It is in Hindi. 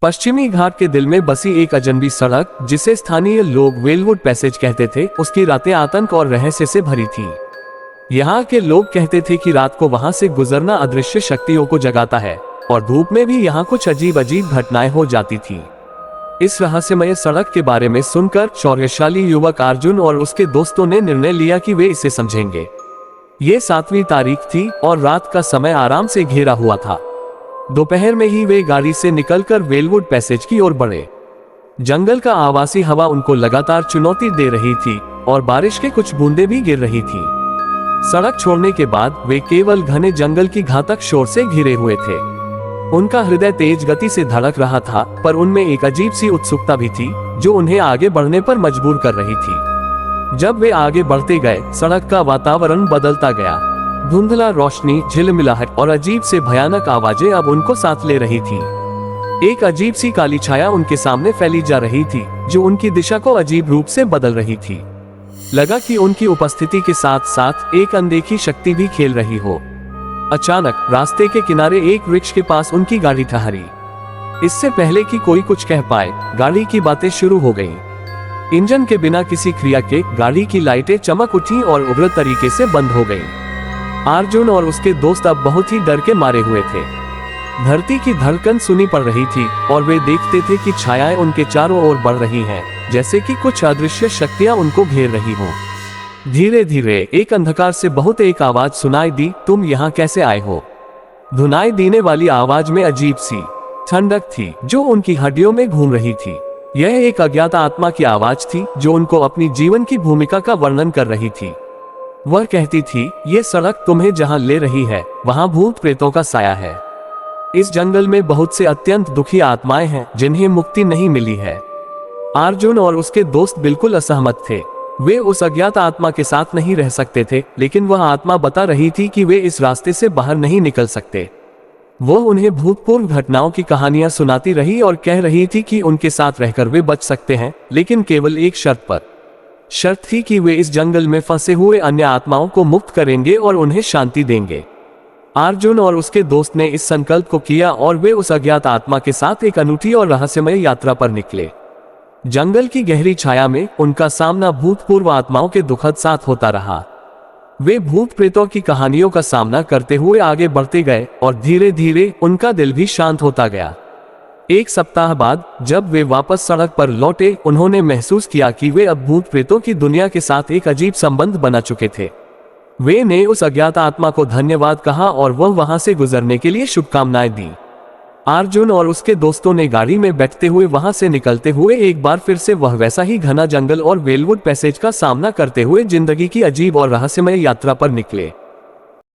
पश्चिमी घाट के दिल में बसी एक अजनबी सड़क, जिसे स्थानीय लोग वेलवुड पैसेज कहते थे, उसकी रातें आतंक और रहस्य से भरी थी। यहाँ के लोग कहते थे कि रात को वहां से गुजरना अदृश्य शक्तियों को जगाता है और धूप में भी यहाँ कुछ अजीब अजीब घटनाएं हो जाती थी। इस रहस्यमय सड़क के बारे में सुनकर शौर्यशाली युवक अर्जुन और उसके दोस्तों ने निर्णय लिया कि वे इसे समझेंगे। ये 7वीं तारीख थी और रात का समय आराम से घेरा हुआ था। दोपहर में ही वे गाड़ी से निकलकर वेलवुड पैसेज की ओर बढ़े। जंगल का आवासी हवा उनको लगातार चुनौती दे रही थी और बारिश के कुछ बूंदें भी गिर रही थी। सड़क छोड़ने के बाद वे केवल घने जंगल की घातक शोर से घिरे हुए थे। उनका हृदय तेज गति से धड़क रहा था, पर उनमें एक अजीब सी उत्सुकता भी थी जो उन्हें आगे बढ़ने पर मजबूर कर रही थी। जब वे आगे बढ़ते गए, सड़क का वातावरण बदलता गया। धुंधला रोशनी, झिलमिलाहट और अजीब से भयानक आवाजें अब उनको साथ ले रही थी। एक अजीब सी काली छाया उनके सामने फैली जा रही थी जो उनकी दिशा को अजीब रूप से बदल रही थी। लगा कि उनकी उपस्थिति के साथ साथ एक अनदेखी शक्ति भी खेल रही हो। अचानक रास्ते के किनारे एक वृक्ष के पास उनकी गाड़ी ठहरी। इससे पहले कि कोई कुछ कह पाए, गाड़ी की बातें शुरू हो गईं। इंजन के बिना किसी क्रिया के गाड़ी की लाइटें चमक उठी और उग्र तरीके से बंद हो गईं। अर्जुन और उसके दोस्त अब बहुत ही डर के मारे हुए थे। धरती की धड़कन सुनी पड़ रही थी और वे देखते थे कि छायाएं उनके चारों ओर बढ़ रही हैं, जैसे कि कुछ अदृश्य शक्तियां उनको घेर रही हों। धीरे धीरे एक अंधकार से बहुत एक आवाज सुनाई दी, तुम यहाँ कैसे आए हो? धुनाई देने वाली आवाज में अजीब सी ठंडक थी जो उनकी हड्डियों में घूम रही थी। यह एक अज्ञात आत्मा की आवाज थी जो उनको अपनी जीवन की भूमिका का वर्णन कर रही थी। वह कहती थी, ये सड़क तुम्हें जहां ले रही है वहां भूत प्रेतों का साया है। इस जंगल में बहुत से अत्यंत दुखी आत्माएं हैं जिन्हें मुक्ति नहीं मिली है। अर्जुन और उसके दोस्त बिल्कुल असहमत थे। वे उस अज्ञात आत्मा के साथ नहीं रह सकते थे, लेकिन वह आत्मा बता रही थी कि वे इस रास्ते से बाहर नहीं निकल सकते। वो उन्हें भूतपूर्व घटनाओं की कहानियां सुनाती रही और कह रही थी कि उनके साथ रहकर वे बच सकते हैं, लेकिन केवल एक शर्त पर। शर्त थी कि वे इस जंगल में फंसे हुए अन्य आत्माओं को मुक्त करेंगे और उन्हें शांति देंगे। अर्जुन और उसके दोस्त ने इस संकल्प को किया और वे उस अज्ञात आत्मा के साथ एक अनूठी और रहस्यमय यात्रा पर निकले। जंगल की गहरी छाया में उनका सामना भूतपूर्व आत्माओं के दुखद साथ होता रहा। वे भूत प्रेतों की कहानियों का सामना करते हुए आगे बढ़ते गए और धीरे धीरे उनका दिल भी शांत होता गया। एक सप्ताह बाद जब वे वापस सड़क पर लौटे, उन्होंने महसूस किया कि वे अब भूत प्रेतों की दुनिया के साथ एक अजीब संबंध बना चुके थे। वे ने उस अज्ञात आत्मा को धन्यवाद कहा और वह वहां से गुजरने के लिए शुभकामनाएं दी। अर्जुन और उसके दोस्तों ने गाड़ी में बैठते हुए वहां से निकलते हुए एक बार फिर से वह वैसा ही घना जंगल और वेलवुड पैसेज का सामना करते हुए जिंदगी की अजीब और रहस्यमय यात्रा पर निकले।